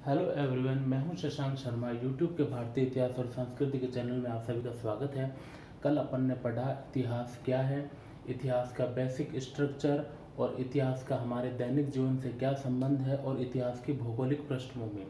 Hello everyone, मैं हूं Shashank Sharma. YouTube के भारतीय इतिहास और संस्कृति के चैनल में आप सभी का स्वागत है। कल अपन ने पढ़ा इतिहास क्या है, इतिहास का बेसिक स्ट्रक्चर और इतिहास का हमारे दैनिक जीवन से क्या संबंध है और इतिहास की भौगोलिक पृष्ठभूमि।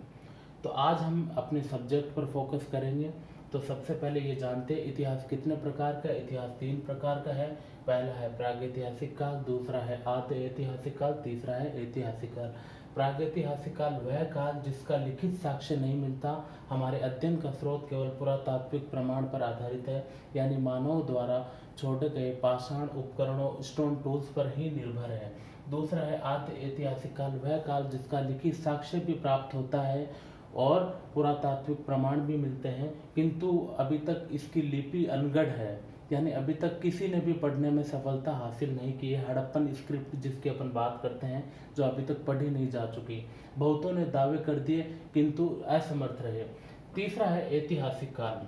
तो आज हम अपने सब्जेक्ट पर फोकस करेंगे। तो सबसे पहले ये जानते हैं इतिहास कितने प्रकार का है। इतिहास 3 प्रकार का है। पहला है प्रागैतिहासिक काल, दूसरा है आद्य ऐतिहासिक काल, तीसरा है ऐतिहासिक काल। प्रागैतिहासिक काल वह काल जिसका लिखित साक्ष्य नहीं मिलता, हमारे अध्ययन का स्रोत केवल पुरातात्विक प्रमाण पर आधारित है, यानी मानव द्वारा छोड़े गए पाषाण उपकरणों स्टोन टूल्स पर ही निर्भर है। दूसरा है आद्य ऐतिहासिक काल, वह काल जिसका लिखित साक्ष्य भी प्राप्त होता है और पुरातात्विक प्रमाण भी मिलते हैं, किंतु अभी तक इसकी लिपि अनगढ़ है, यानी अभी तक किसी ने भी पढ़ने में सफलता हासिल नहीं की है। हड़प्पन स्क्रिप्ट जिसकी अपन बात करते हैं, जो अभी तक पढ़ी नहीं जा चुकी। बहुतों ने दावे कर दिए किंतु असमर्थ रहे। तीसरा है ऐतिहासिक काल,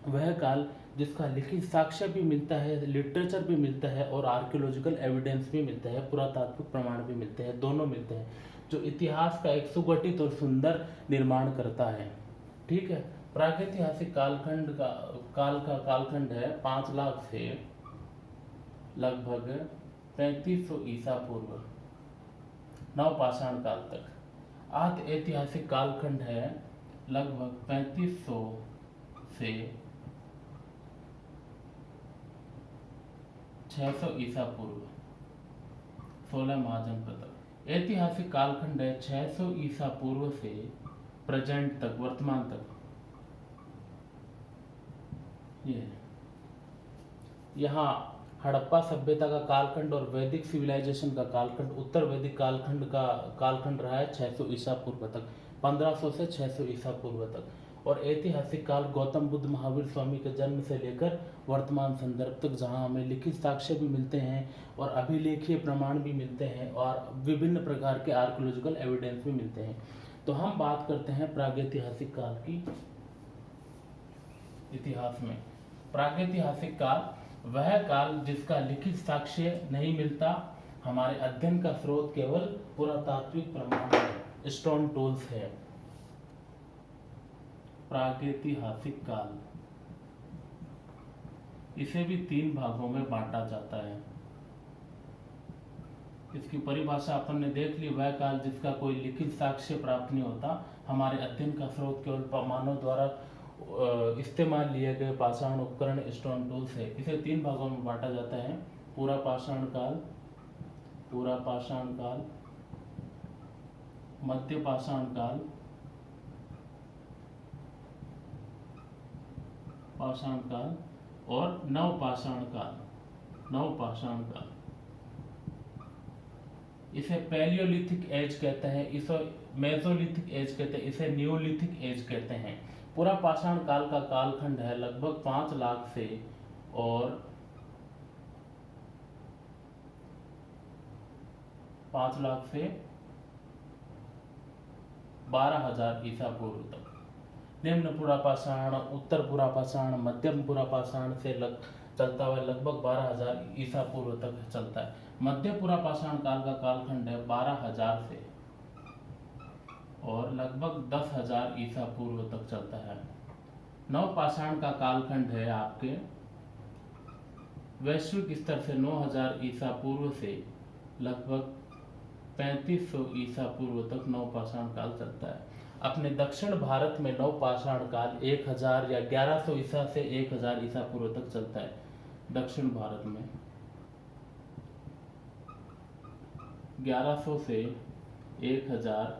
वह काल जिसका लिखित साक्ष्य भी मिलता है, लिटरेचर भी मिलता है और आर्कियोलॉजिकल एविडेंस भी मिलता है, पुरातात्विक प्रमाण भी मिलते हैं, दोनों मिलते हैं, जो इतिहास का एक सुगठित और सुंदर निर्माण करता है। ठीक है। प्रागैतिहासिक कालखंड है 5 लाख से लगभग 3500 ईसा पूर्व नवपाषाण काल तक। आद्य ऐतिहासिक कालखंड है लगभग 3500 से 600 ईसा पूर्व 16 महाजनपद तक। ऐतिहासिक कालखंड है 600 ईसा पूर्व से प्रेजेंट तक, वर्तमान तक। ये यहाँ हड़प्पा सभ्यता का कालखंड और वैदिक सिविलाइजेशन का कालखंड, उत्तर वैदिक कालखंड का कालखंड रहा है 600 ईसा पूर्व तक, 1500 से 600 ईसा पूर्व तक। और ऐतिहासिक काल गौतम बुद्ध महावीर स्वामी के जन्म से लेकर वर्तमान संदर्भ तक, जहाँ हमें लिखित साक्ष्य भी मिलते हैं और अभिलेखीय प्रमाण भी मिलते हैं और विभिन्न प्रकार के आर्कियोलॉजिकल एविडेंस भी मिलते हैं। तो हम बात करते हैं प्रागैतिहासिक काल की। इतिहास में प्रागैतिहासिक काल वह काल जिसका लिखित साक्ष्य नहीं मिलता, हमारे अध्ययन का स्रोत केवल पुरातात्विक प्रमाण है, स्टोन टूल्स है। प्रागैतिहासिक काल इसे भी 3 भागों में बांटा जाता है। इसकी परिभाषा अपन ने देख ली, वह काल जिसका कोई लिखित साक्ष्य प्राप्त नहीं होता, हमारे अध्ययन का स्रोत केवल मानव द्वारा इस्तेमाल लिए गए पाषाण उपकरण स्टोन टूल्स है। इसे 3 भागों में बांटा जाता है। पूरा पाषाण काल, पूरा पाषाण काल, मध्य पाषाण काल, पाषाण काल और नवपाषाण काल, नवपाषाण काल। इसे पैलियोलिथिक एज कहते हैं, इसे मेसोलिथिक एज कहते हैं, इसे न्यूलिथिक एज कहते हैं। पूरा पाषाण काल का कालखंड है लगभग 5 लाख से और 5 लाख से 12,000 ईसा पूर्व तक। निम्न पुरापाषाण, उत्तर पुरापाषाण, मध्यम पुरापाषाण से चलता हुआ लगभग 12,000 ईसा पूर्व तक चलता है। मध्य पुरापाषाण काल का कालखंड है 12,000 से और लगभग 10,000 ईसा पूर्व तक चलता है। नवपाषाण का कालखंड है आपके वैश्विक स्तर से 9,000 ईसा पूर्व से लगभग 3500 ईसा पूर्व तक नवपाषाण काल चलता है। अपने दक्षिण भारत में नवपाषाण काल 1000 या 1100 ईसा से 1000 ईसा पूर्व तक चलता है। दक्षिण भारत में 1100 से 1000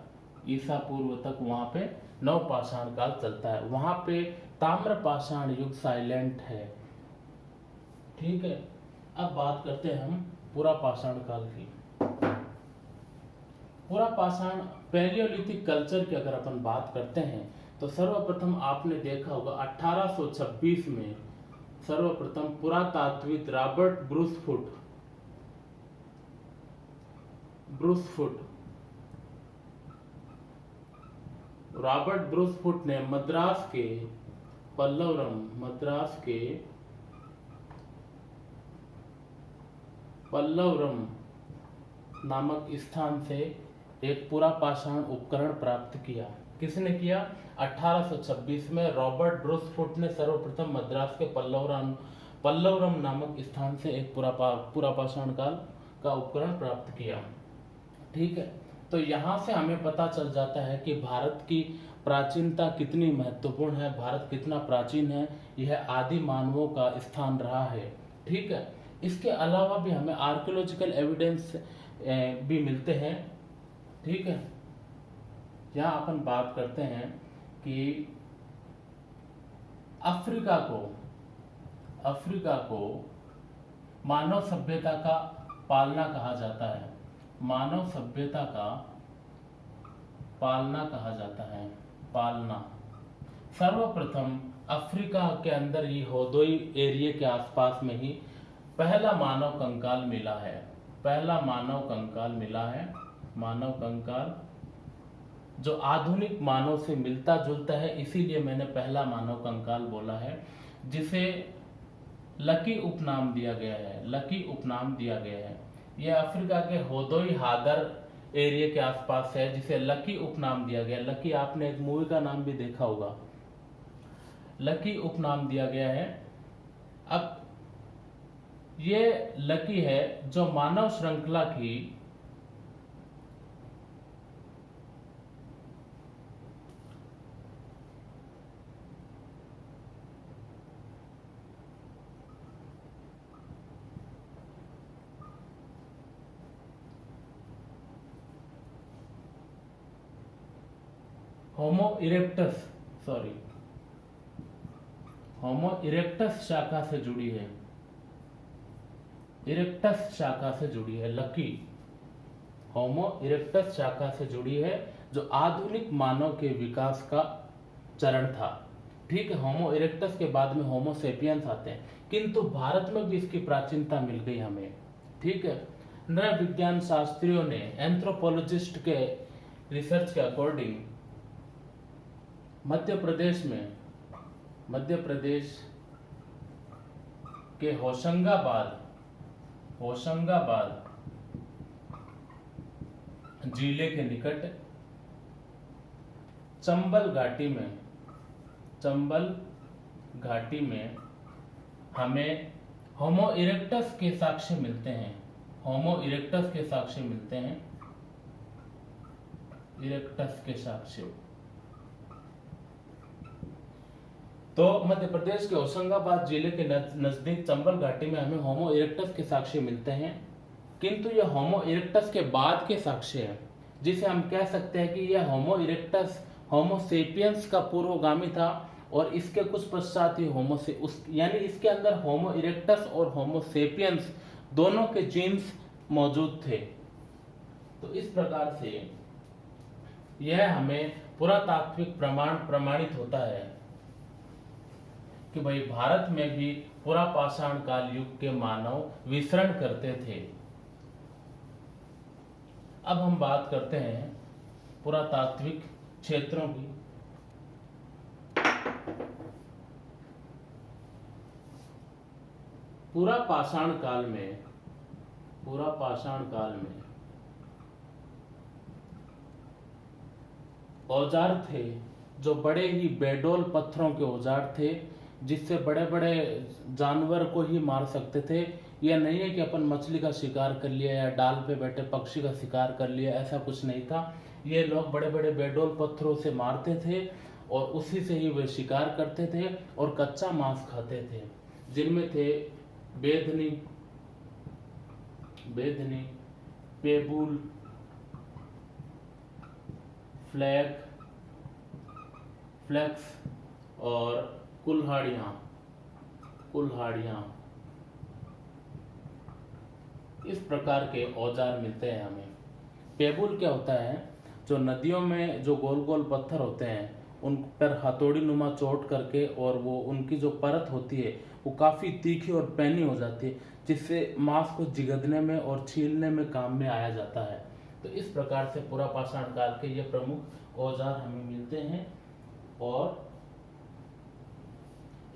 ईसा पूर्व तक वहां पे नवपाषाण काल चलता है। वहां पे ताम्रपाषाण युग साइलेंट है। ठीक है। अब बात करते हैं हम पुरापाषाण काल की। पुरापाषाण पैलियोलिथिक कल्चर की अगर अपन बात करते हैं तो सर्वप्रथम आपने देखा होगा 1826 में सर्वप्रथम पुरातात्विक रॉबर्ट ब्रूसफुट ने मद्रास के पल्लवरम नामक स्थान से एक पूरा पाषाण उपकरण प्राप्त किया। किसने किया? 1826 में रॉबर्ट ब्रूसफुट ने सर्वप्रथम मद्रास के पल्लवरम नामक स्थान से एक पूरा पाषाण काल का उपकरण प्राप्त किया। ठीक है, तो यहाँ से हमें पता चल जाता है कि भारत की प्राचीनता कितनी महत्वपूर्ण है, भारत कितना प्राचीन है, यह आदि मानवों का स्थान रहा है। ठीक है, इसके अलावा भी हमें आर्कियोलॉजिकल एविडेंस भी मिलते हैं। ठीक है, यहाँ अपन बात करते हैं कि अफ्रीका को मानव सभ्यता का पालना कहा जाता है। मानव सभ्यता का पालना कहा जाता है। पालना सर्वप्रथम अफ्रीका के अंदर ही होदोई एरिया के आसपास में ही पहला मानव कंकाल मिला है। पहला मानव कंकाल मिला है। मानव कंकाल जो आधुनिक मानव से मिलता जुलता है, इसीलिए मैंने पहला मानव कंकाल बोला है, जिसे लकी उपनाम दिया गया है। लकी उपनाम दिया गया है। यह अफ्रीका के होदोई हादर एरिया के आसपास है, जिसे लकी उपनाम दिया गया। लकी, आपने एक मूवी का नाम भी देखा होगा, लकी उपनाम दिया गया है। अब ये लकी है जो मानव श्रृंखला की होमो इरेक्टस शाखा से जुड़ी है। इरेक्टस शाखा से जुड़ी है लकी। होमो इरेक्टस शाखा से जुड़ी है, जो आधुनिक मानव के विकास का चरण था। ठीक है, होमो इरेक्टस के बाद में होमो सेपियंस आते हैं, किंतु भारत में भी इसकी प्राचीनता मिल गई हमें। ठीक है, नर विज्ञान शास्त्रियों ने, एंथ्रोपोलॉजिस्ट के रिसर्च के अकॉर्डिंग मध्य प्रदेश के होशंगाबाद जिले के निकट चंबल घाटी में हमें होमो इरेक्टस के साक्ष्य मिलते हैं। होमो इरेक्टस के साक्ष्य मिलते हैं। इरेक्टस के साक्ष्य तो मध्य प्रदेश के होशंगाबाद जिले के नजदीक चंबल घाटी में हमें होमो इरेक्टस के साक्ष्य मिलते हैं, किंतु यह होमो इरेक्टस के बाद के साक्ष्य है, जिसे हम कह सकते हैं कि यह होमो इरेक्टस होमो सेपियंस का पूर्वगामी था, और इसके कुछ पश्चात ही यानी इसके अंदर होमो इरेक्टस और होमो सेपियंस दोनों के जीन्स मौजूद थे। तो इस प्रकार से यह हमें पुरातात्विक प्रमाणित होता है कि भाई भारत में भी पूरा पाषाण काल युग के मानव विचरण करते थे। अब हम बात करते हैं पुरातात्विक क्षेत्रों की। पूरा पाषाण काल में औजार थे जो बड़े ही बेडोल पत्थरों के औजार थे, जिससे बड़े बड़े जानवर को ही मार सकते थे। यह नहीं है कि अपन मछली का शिकार कर लिया या डाल पे बैठे पक्षी का शिकार कर लिया, ऐसा कुछ नहीं था। ये लोग बड़े बड़े बेडोल पत्थरों से मारते थे और उसी से ही वे शिकार करते थे और कच्चा मांस खाते थे, जिनमें थे बेधनी, पेबुल, फ्लैक्स और कुल्हाड़ियाँ। इस प्रकार के औजार मिलते हैं हमें। पेबुल क्या होता है? जो नदियों में जो गोल गोल पत्थर होते हैं, उन पर हथौड़ी नुमा चोट करके, और वो उनकी जो परत होती है वो काफ़ी तीखी और पैनी हो जाती है, जिससे मांस को जिगदने में और छीलने में काम में आया जाता है। तो इस प्रकार से पूरा पाषाण काल के ये प्रमुख औजार हमें मिलते हैं। और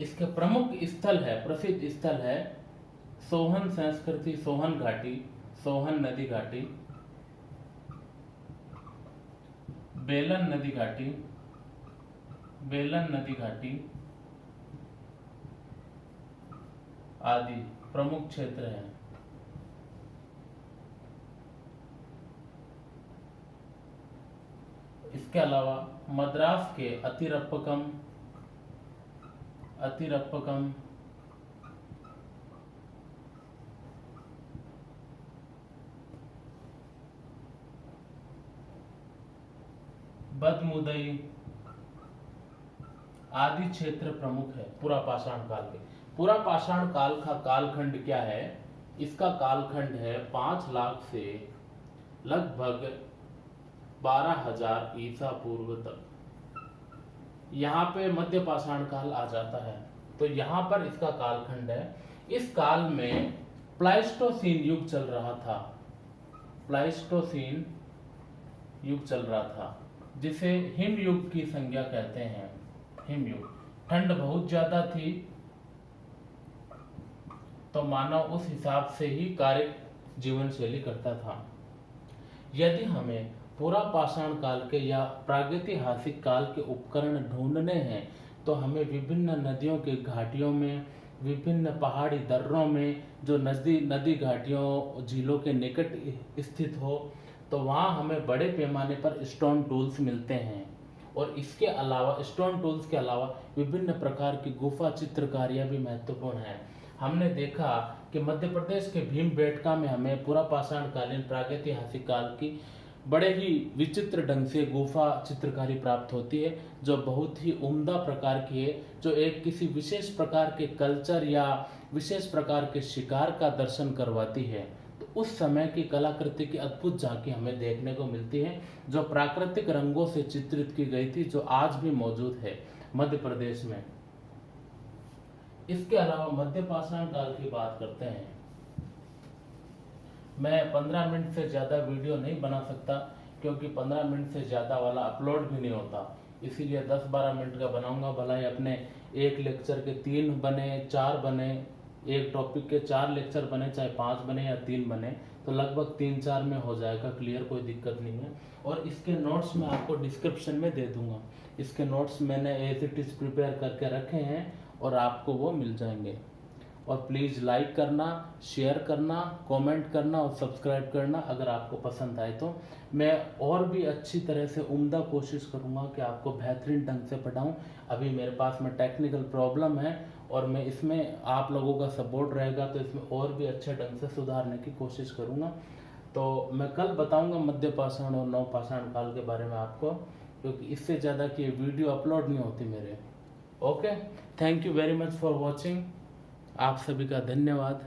इसके प्रमुख स्थल है, प्रसिद्ध स्थल है सोहन संस्कृति, सोहन नदी घाटी, बेलन नदी घाटी, बेलन नदी घाटी आदि प्रमुख क्षेत्र हैं। इसके अलावा मद्रास के अतिरप्पकम, अतिरप्पकम बदमुदई आदि क्षेत्र प्रमुख है पूरा पाषाण काल के। पूरा पाषाण काल का कालखंड क्या है? इसका कालखंड है 5 लाख से लगभग 12,000 ईसा पूर्व तक। यहाँ पे मध्य पाषाण काल आ जाता है, तो यहाँ पर इसका कालखंड है। इस काल में प्लाइस्टोसीन युग चल रहा था, प्लाइस्टोसीन युग चल रहा था, जिसे हिम युग की संज्ञा कहते हैं। हिम युग, ठंड बहुत ज्यादा थी, तो मानव उस हिसाब से ही कार्य जीवन शैली करता था। यदि हमें पूरा पाषाण काल के या प्रागैतिहासिक काल के उपकरण ढूंढने हैं, तो हमें विभिन्न नदियों के घाटियों में, विभिन्न पहाड़ी दर्रों में, जो नदी घाटियों झीलों के निकट स्थित हो, तो वहाँ हमें बड़े पैमाने पर स्टोन टूल्स मिलते हैं। और इसके अलावा स्टोन टूल्स के अलावा विभिन्न प्रकार की गुफा चित्रकारियाँ भी महत्वपूर्ण हैं। हमने देखा कि मध्य प्रदेश के भीमबेटका में हमें पूरा पाषाण कालीन प्रागैतिहासिक काल की बड़े ही विचित्र ढंग से गुफा चित्रकारी प्राप्त होती है, जो बहुत ही उम्दा प्रकार की है, जो एक किसी विशेष प्रकार के कल्चर या विशेष प्रकार के शिकार का दर्शन करवाती है। तो उस समय की कलाकृति की अद्भुत झांकी हमें देखने को मिलती है, जो प्राकृतिक रंगों से चित्रित की गई थी, जो आज भी मौजूद है मध्य प्रदेश में। इसके अलावा मध्य पाषाण काल की बात करते हैं। मैं 15 मिनट से ज़्यादा वीडियो नहीं बना सकता, क्योंकि 15 मिनट से ज़्यादा वाला अपलोड भी नहीं होता, इसीलिए 10-12 मिनट का बनाऊंगा। भला ही अपने एक लेक्चर के 3 बने, 4 बने, एक टॉपिक के 4 लेक्चर बने, चाहे 5 बने या 3 बने, तो लगभग 3-4 में हो जाएगा क्लियर, कोई दिक्कत नहीं है। और इसके नोट्स मैं आपको डिस्क्रिप्शन में दे दूंगा। इसके नोट्स मैंने एज इट इज़ प्रिपेयर करके रखे हैं और आपको वो मिल जाएंगे। और प्लीज़ लाइक करना, शेयर करना, कमेंट करना और सब्सक्राइब करना अगर आपको पसंद आए तो। मैं और भी अच्छी तरह से उम्दा कोशिश करूँगा कि आपको बेहतरीन ढंग से पढ़ाऊँ। अभी मेरे पास में टेक्निकल प्रॉब्लम है, और मैं इसमें आप लोगों का सपोर्ट रहेगा तो इसमें और भी अच्छे ढंग से सुधारने की कोशिश करूँगा। तो मैं कल बताऊँगा मध्य पाषाण और नव पाषाण काल के बारे में आपको, क्योंकि इससे ज़्यादा की वीडियो अपलोड नहीं होती मेरे। Okay, thank you very much for watching. आप सभी का धन्यवाद।